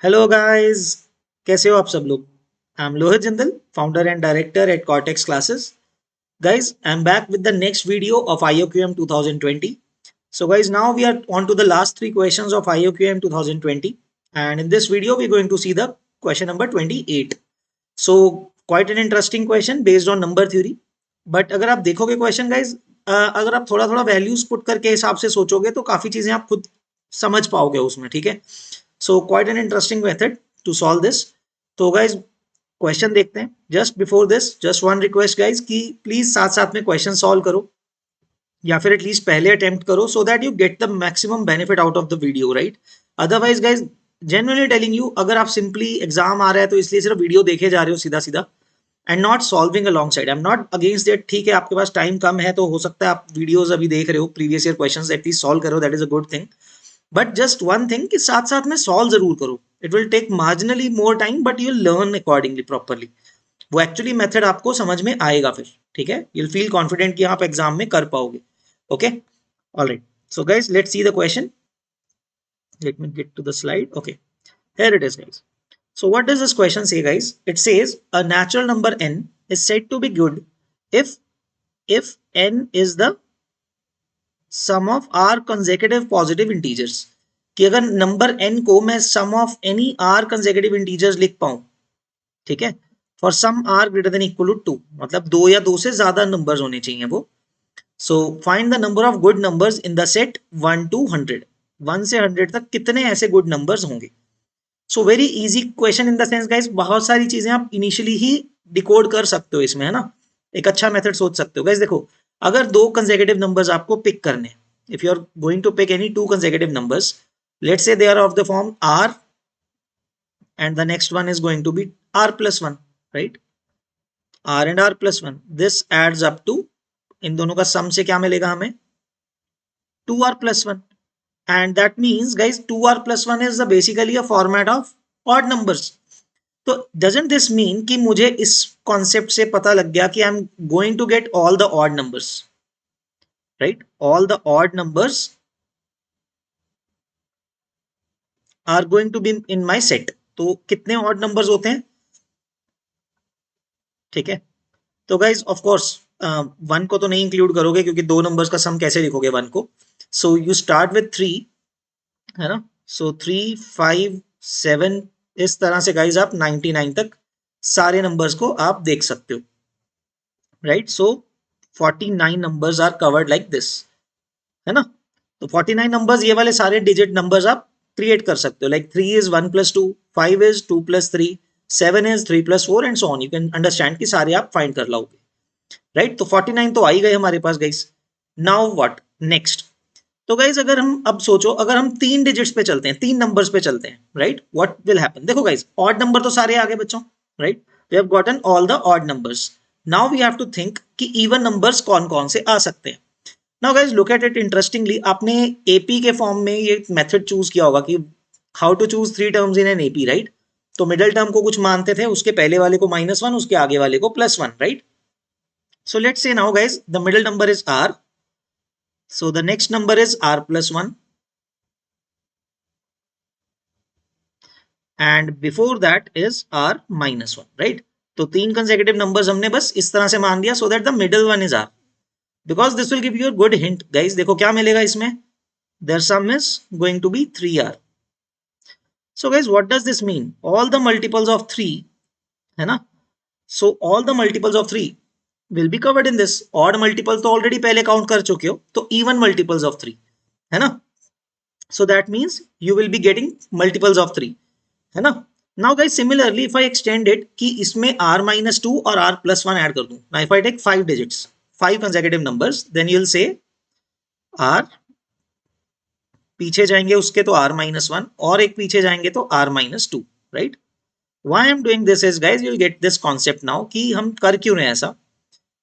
Hello guys, कैसे हो आप सब लोग। I am Lohit Jindal, founder and director at cortex classes. Guys, I'm back with the next video of IOQM 2020. So guys, now we are on to the last three questions of IOQM 2020, and in this video we're going to see the question number 28. So quite an interesting question based on number theory. But अगर आप देखोगे question guys, अगर आप थोड़ा थोड़ा values put करके हिसाब से सोचोगे तो काफी चीजें आप खुद समझ पाओगे उसमें. ठीक है, so quite an interesting method to solve this. तो गाइज क्वेश्चन देखते हैं. Just before this, just one request guys कि प्लीज साथ साथ में क्वेश्चन सॉल्व करो या फिर एटलीस्ट पहले अटेम्प्ट करो so that you get the maximum benefit out of the video, right. Otherwise guys, genuinely telling you, अगर आप सिंपली एग्जाम आ रहा है तो इसलिए सिर्फ वीडियो देखे जा रहे हो सीधा सीधा and not solving along side, I am not against that. ठीक है, आपके पास टाइम कम है तो हो सकता है आप वीडियोज अभी देख रहे हो, previous year questions at least solve करो, that is a good thing. But just one thing कि साथ साथ में सॉल्व जरूर करो. It will take marginally more time but you learn accordingly properly. वो एक्चुअली मेथड आपको समझ में आएगा फिर. ठीक है, यू फील कॉन्फिडेंट कि आप एग्जाम में कर पाओगे. Okay, alright. So guys, let's see the question. Let me get to the slide. Okay, here it is guys. So what does this question say guys? It says a natural number n is said to be good if if n is the sum of r consecutive positive integers. कि अगर number n को मैं sum of any r consecutive integers लिख पाऊं, ठीक है, for some r greater than equal to 2, मतलब दो या दो से ज्यादा नंबर्स होने चाहिए वो. So find the number of good numbers in the set 1 to 100. 1 से 100 तक कितने ऐसे गुड नंबर्स होंगे. So very easy question in the sense guys, बहुत सारी चीजें आप इनिशियली ही डिकोड कर सकते हो इसमें, है ना. एक अच्छा मेथड सोच सकते हो गाइस. देखो, अगर दो कंसेक्यूटिव नंबर्स आपको पिक करने, if you are going to pick any two consecutive numbers, let's say they are of the form r and the next one is going to be r plus 1, right. r and r plus 1, this adds up to, इन दोनों का सम से क्या मिलेगा हमें, 2r plus 1. And that means guys 2r plus 1 is the basically a format of odd numbers. तो doesn't this mean कि मुझे इस कॉन्सेप्ट से पता लग गया कि I am going to get all the odd numbers, right. All the odd numbers are going to be in my set. तो कितने ऑड नंबर्स होते हैं, ठीक है. तो गाइज ऑफ कोर्स वन को तो नहीं इंक्लूड करोगे क्योंकि दो नंबर्स का सम कैसे लिखोगे वन को. सो यू स्टार्ट विथ 3, है ना. सो 3, 5, 7, इस तरह से गाइज आप 99 तक सारे नंबर्स को आप देख सकते हो, right. So 49 numbers are covered like this, है ना. तो 49 नंबर्स, ये वाले सारे डिजिट नंबर्स आप क्रिएट कर सकते हो. Like 3 is 1 plus 2, 5 is 2 plus 3, 7 is 3 plus 4 and so on. You can understand कि सारे आप फाइंड कर लाओगे, राइट. तो 49 तो आ ही गए हमारे पास गाइस. Now what next. तो गाइस अगर हम अब सोचो, अगर हम तीन डिजिट्स पे चलते हैं, तीन नंबर्स पे चलते हैं, राइट, व्हाट विल हैपन. देखो गाइस, ऑड नंबर तो सारे आ गए बच्चों, right. We have gotten all the odd numbers. Now we have to think कि इवन नंबर्स कौन कौन से आ सकते हैं. Now guys look at it interestingly. आपने एपी के फॉर्म में ये मेथड चूज किया होगा कि how to choose three terms in an AP, right. तो मिडिल टर्म को कुछ मानते थे, उसके पहले वाले को -1, उसके आगे वाले को +1, right. So let's say now guys the middle number is r. So the next number is r plus 1. And before that is r minus 1, right. तो तीन consecutive numbers हमने बस इस तरह से मान दिया so that the middle one is r. Because this will give you a good hint guys. देखो क्या मिलेगा इसमें, their sum is going to be 3r. So guys what does this mean, all the multiples of 3, है ना. So all the multiples of 3 will be covered in this. odd multiples तो already पहले count कर चुके हो, तो even multiples of 3, है ना. So that means you will be getting multiples of 3, है ना. Now guys similarly if I extend it कि इसमें r minus 2 और r plus 1 add कर दूं. Now if I take 5 digits, 5 consecutive numbers, then you will say r, पीछे जाएंगे उसके तो r minus 1, और एक पीछे जाएंगे तो r minus 2, right. Why I am doing this is guys you will get this concept now कि हम कर क्यों रहे हैं ऐसा.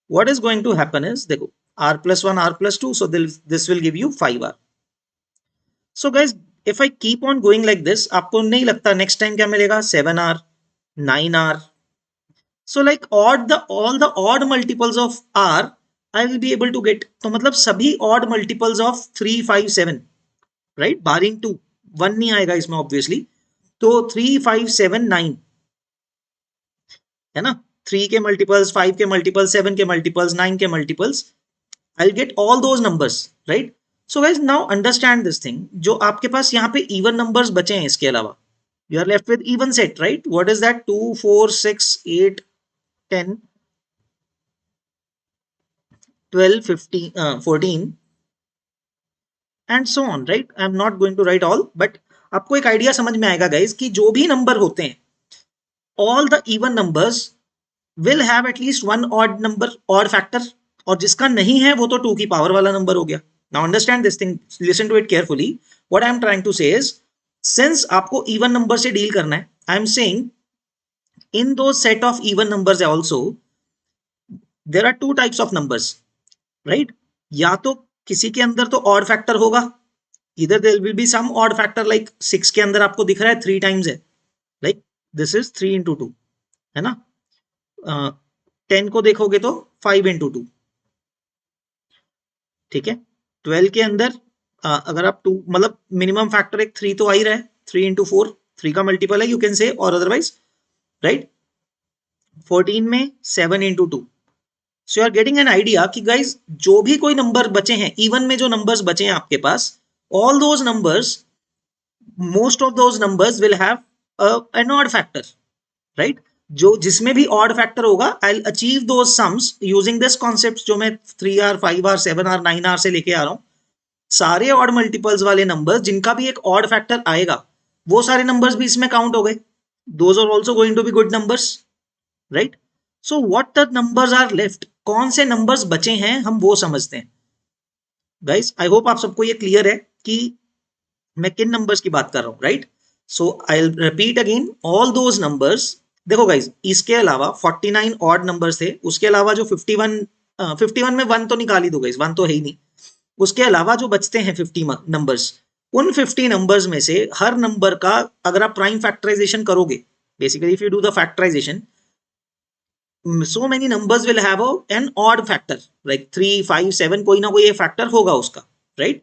What is going to happen is, देखो, r plus 1, r plus 2, so this will give you 5r. So guys, if I keep on going like this, आपको नहीं लगता next time क्या मिलेगा, 7r, 9r. So like all the odd multiples of r I will be able to get. तो मतलब सभी odd multiples of 3, 5, 7, right, barring 2, 1 नहीं आएगा इसमें obviously. तो 3 5 7 9 है ना, 3 के मल्टीपल्स, 5 के मल्टीपल्स, 7 के मल्टीपल्स, 9 के multiples, I'll get all those numbers, right? So guys, now understand this thing. जो आपके पास यहाँ पे even numbers बचे हैं इसके अलावा, you are left with even set, right? What is that? 2 4 6 8 10 12 15 14 and so on, right? I'm not going to write all, but आपको एक आइडिया समझ में आएगा गाइज कि जो भी नंबर होते हैं, all the even numbers will have at least one odd number, odd factor, और जिसका नहीं है वो तो 2 की पावर वाला नंबर हो गया. Now understand this thing, listen to it carefully. What I am trying to say is, since आपको even number से deal करना है, I am saying in those set of even numbers also there are two types of numbers, right? या तो किसी के अंदर तो odd factor होगा, either there will be some odd factor, like 6 के अंदर आपको दिख रहा है 3 times है, like this is 3 into 2, है ना. 10 को देखोगे तो 5 into 2, ठीक है. 12 के अंदर अगर आप 2 मतलब मिनिमम फैक्टर एक 3 तो आ ही रहा है, 3 into 4, 3 का मल्टीपल है, यू कैन से, और अदरवाइज, राइट. 14 में 7 into 2. So you are getting an idea कि गाइज जो भी कोई नंबर बचे हैं, इवन में जो नंबर्स बचे हैं आपके पास, all those numbers, most of those numbers will have an odd factor, right. जो जिसमें भी ऑड फैक्टर होगा, I will achieve those sums using this concept जो मैं 3R 5R 7R 9R से लेके आ रहा हूं. सारे ऑड मल्टीपल्स वाले नंबर्स जिनका भी एक ऑड फैक्टर आएगा, वो सारे नंबर्स भी इसमें काउंट हो गए. Those are also going to be good numbers, right. So what the numbers are left, कौन से नंबर्स बचे हैं हम वो समझते हैं. गाइस आई होप आप सबको ये क्लियर है कि मैं किन नंबर्स की बात कर रहा हूं, right. So I will repeat again all those numbers. देखो गाइज, इसके अलावा 49 ऑड नंबर्स थे, उसके अलावा जो 51 में 1 तो निकाल ही दो गाइज, 1 तो है ही नहीं. उसके अलावा जो बचते हैं 50 नंबर्स, उन 50 नंबर्स में से हर नंबर का अगर आप प्राइम फैक्टराइजेशन करोगे, basically if you do the factorization, so many numbers will have an odd factor, like 3 5 7, कोई ना कोई फैक्टर होगा उसका, right?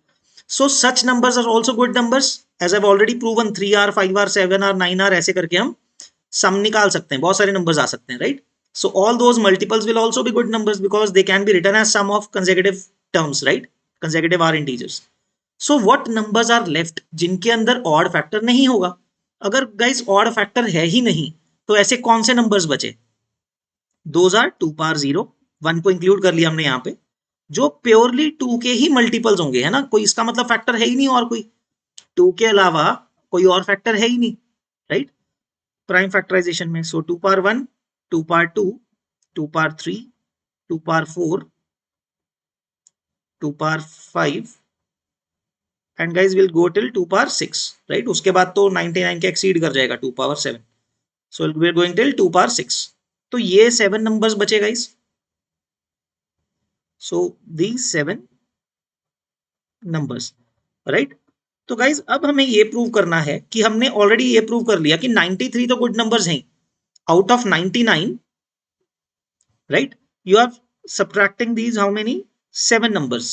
So such numbers are also good numbers, as I've already proven. 3R 5R 7R 9R ऐसे करके हम सम निकाल सकते हैं, बहुत सारे नंबर्स आ सकते हैं, right? So all those multiples will also be good numbers because they can be written as sum of consecutive terms, right? Consecutive are integers. So what numbers are left जिनके अंदर odd factor नहीं होगा? अगर guys odd factor है ही नहीं, तो ऐसे कौन से numbers बचे? Those are 2 power 0, 1 को इंक्लूड कर लिया हमने यहाँ पे, जो प्योरली 2 के ही मल्टीपल्स होंगे, है ना. कोई इसका मतलब फैक्टर है ही नहीं, और कोई 2 के अलावा कोई और फैक्टर है ही नहीं, राइट, प्राइम फैक्टराइजेशन में. सो 2 power 1, 2 power 2, 2 power 3, 2 power 4, 2 power 5 and guys will go till 2 power 6, right. उसके बाद तो 99 के एक्सीड कर जाएगा 2 power 7. So we are going till 2 power 6. तो ये 7 नंबर्स बचे guys. So these 7 numbers, right. तो गाइज अब हमें ये प्रूव करना है कि हमने ऑलरेडी ये प्रूव कर लिया कि 93 तो गुड नंबर्स हैं. Out of 99, right, you are subtracting these how many, 7 numbers.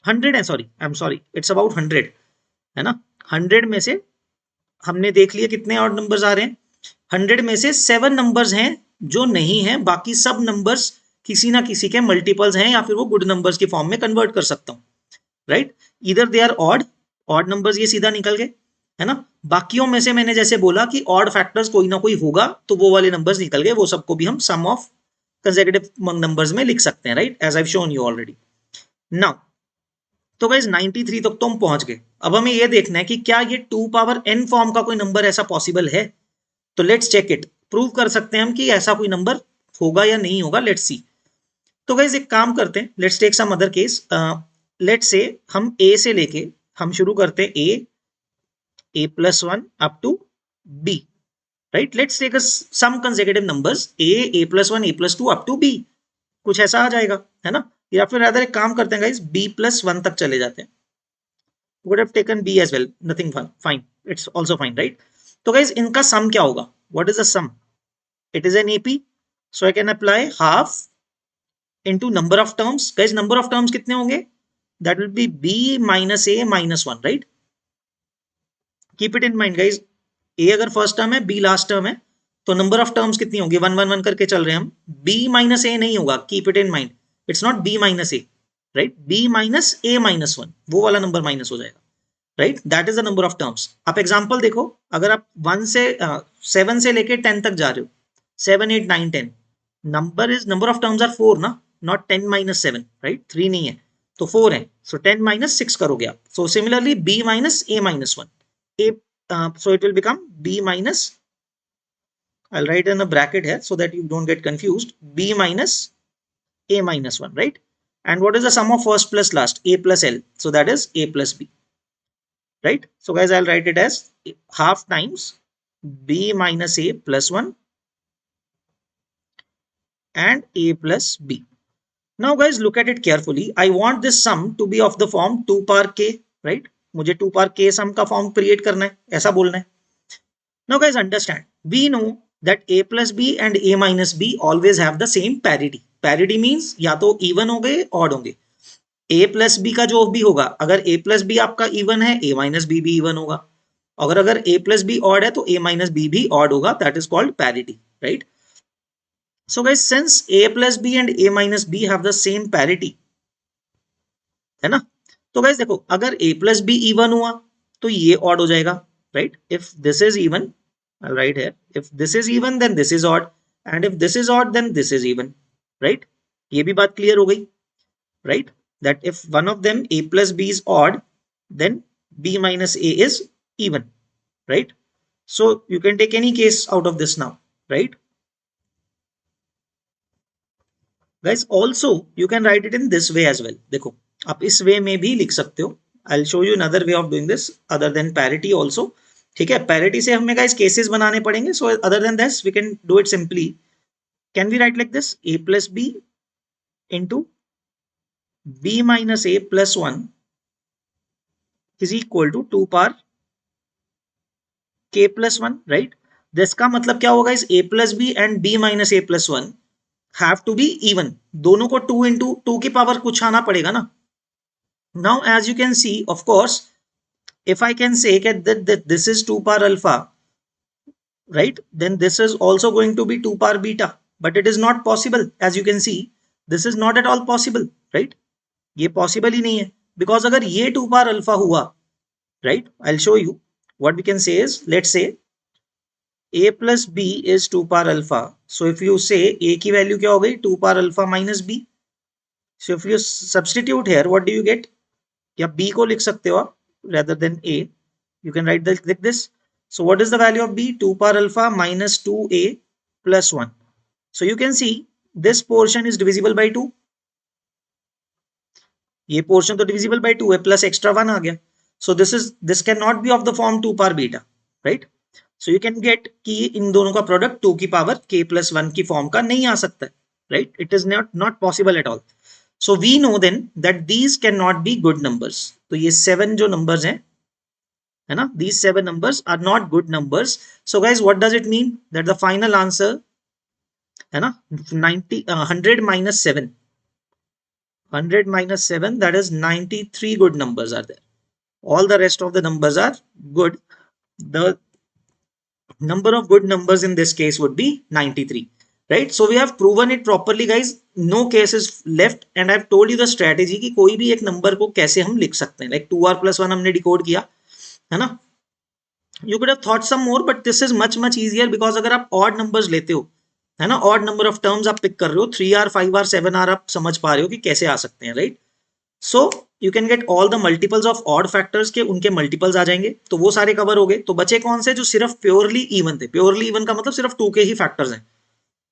100 है, sorry, I am sorry, it's about 100, है ना. 100 में से हमने देख लिया कितने ऑड नंबर्स आ रहे हैं. 100 में से 7 नंबर्स हैं जो नहीं है, बाकी सब नंबर्स किसी ना किसी के मल्टीपल्स हैं, या फिर वो गुड नंबर्स की फॉर्म में कन्वर्ट कर सकता हूं, राइट. इधर दे आर ऑड नंबर्स, ये सीधा निकल गए, है ना. बाकियों में से मैंने जैसे बोला कि ऑड फैक्टर्स कोई ना कोई होगा, तो वो वाले नंबर्स निकल गए, वो सबको भी हम सम ऑफ कंसेक्यूटिव नंबर्स में लिख सकते हैं, right, as I have shown you already. Now तो गाइस 93 तक तो हम पहुंच गए. अब हमें ये देखना है कि क्या ये 2 power n फॉर्म का कोई नंबर ऐसा पॉसिबल है. तो लेट्स चेक इट. प्रूव कर सकते हैं हम कि ऐसा कोई नंबर होगा या नहीं होगा. Let's see. तो गाइस एक काम करते हैं, let's take some other case. Let's say हम a से लेके हम शुरू करते हैं a plus 1 up to b, right. Let's take some consecutive numbers a plus 1, a plus 2 up to b. कुछ ऐसा आ जाएगा, है ना. या फिर अदर एक काम करते हैं गाइस, b plus 1 तक चले जाते हैं. would have taken b as well, nothing fine, it's also fine, right. तो गाइस इनका सम क्या होगा? what is the sum? it is an AP, so I can apply half into number of terms. guys number of terms कितने होंगे? that will be b minus a minus 1, right. keep it in mind guys, ए अगर first term है, B last term है, तो number of terms कितनी होंगी, 1 1 1 करके चल रहे हैं हम। बी माइनस ए नहीं होगा, keep it in mind, it's not b minus a, right, b minus a minus 1, वो वाला नंबर माइनस हो जाएगा, राइट, that is the number of terms. आप एग्जांपल देखो, अगर आप 1 से 7 से लेके 10 तक जा रहे हो, 7 8 9 10, नंबर ऑफ टर्म्स आर 4 ना, नॉट 10 माइनस 7, राइट, 3 नहीं है तो 4 है, सो 10 माइनस 6 करोगे आप। So similarly b minus a minus 1, a, so it will become b minus, I'll write in a bracket here so that you don't get confused, b minus a minus 1, right? And what is the sum of first plus last, a plus l, so that is a plus b, right? So guys, I'll write it as half times b minus a plus 1 and a plus b. Now guys, look at it carefully. I want this sum to be of the form 2 power k, right? मुझे 2 power k sum का form create करना है, ऐसा बोलना है। Now guys, understand, we know that a plus b and a minus b always have the same parity. Parity means या तो even होंगे, odd होंगे। a plus b का जो भी होगा, अगर a plus b आपका even है, a minus b भी even होगा। अगर a plus b odd है तो a minus b भी odd होगा, that is called parity, right? So guys, since a plus b and a minus b have the same parity, है ना, तो guys देखो, अगर a plus b even हुआ तो ये odd हो जाएगा, right? If this is even, I'll write here, if this is even then this is odd, and if this is odd then this is even, right? ये भी बात clear हो गई, right? That if one of them a plus b is odd, then b minus a is even, right? So you can take any case out of this now, right? Guys, also you can write it in this way as well. देखो, आप इस वे में भी लिख सकते हो। I'll show you another way of doing this other than parity also. ठीक है, parity से हमें guys cases बनाने पड़ेंगे, so other than this we can do it simply. Can we write like this, a plus b into b minus a plus 1 is equal to 2 power k plus 1, right? This का मतलब क्या होगा इस a plus b and b minus a plus 1 have to be even, दोनों को 2 into 2 की power कुछ आना पड़ेगा ना। Now as you can see, of course, if I can say that this is 2 power alpha, right, then this is also going to be 2 power beta, but it is not possible. As you can see, this is not at all possible, right? ये possible ही नहीं है, because अगर ये 2 power alpha हुआ, right, I'll show you what we can say is, let's say a plus b is 2 power alpha, so if you say a की value क्या हो गई, 2 power alpha minus b, so if you substitute here, what do you get, या b को लिख सकते हो आप rather than a, you can write like this. So what is the value of b, 2 power alpha minus 2a plus 1. So you can see this portion is divisible by 2, ये portion तो divisible by 2 है, plus extra 1 आ गया, so this cannot be of the form 2 power beta, right? So you can get कि इन दोनों का product 2 की power k plus 1 की form का नहीं आ सकता है, right? It is not possible at all. So we know then that these cannot be good numbers. तो ये 7 जो numbers हैं, है ना, these 7 numbers are not good numbers. So guys, what does it mean? That the final answer, है ना, 100 minus 7, 100 minus 7, that is 93 good numbers are there. All the rest of the numbers are good. The number of good numbers in this case would be 93. Right, so we have proven it properly guys, no case is left, and I have told you the strategy कि कोई भी एक number को कैसे हम लिख सकते हैं, like 2r plus 1 हमने डिकोड किया, है ना। You could have thought some more, but this is much easier because अगर आप odd numbers लेते हो, है ना, odd number of terms आप पिक कर रहे हो, 3r 5r 7r आप समझ पा रहे हो कि कैसे आ सकते हैं, right? So you can get all the multiples of odd factors के उनके multiples आ जाएंगे, तो वो सारे कवर हो गए। तो बचे कौन से, जो सिर्फ प्योरली इवन थे, प्योरली इवन का मतलब सिर्फ 2 के ही फैक्टर्स हैं,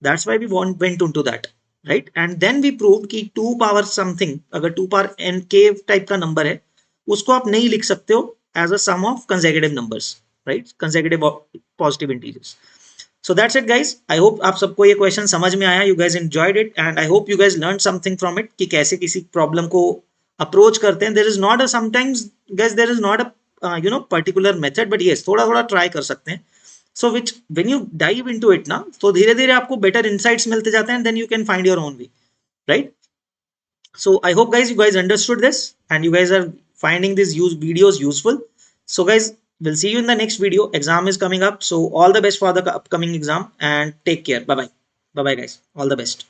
that's why we went into that, right? And then we proved कि 2 power something, अगर 2 power n k टाइप का नंबर है, उसको आप नहीं लिख सकते हो as a sum of consecutive numbers, right? Consecutive positive integers. So that's it guys, I hope आप सबको ये क्वेश्चन समझ में आया, you guys enjoyed it, and I hope you guys learned something from it कि कैसे किसी प्रॉब्लम को अप्रोच करते हैं। There is not a, sometimes guys there is not a particular method, but yes, थोड़ा थोड़ा ट्राई कर सकते हैं। So which when you dive into it ना, तो धीरे धीरे आपको better insights मिलते जाते हैं, then you can find your own way, right? So I hope guys you guys understood this and you guys are finding these videos useful. So guys, We'll see you in the next video. Exam is coming up, so all the best for the upcoming exam and take care. Bye bye. Bye bye, guys. All the best.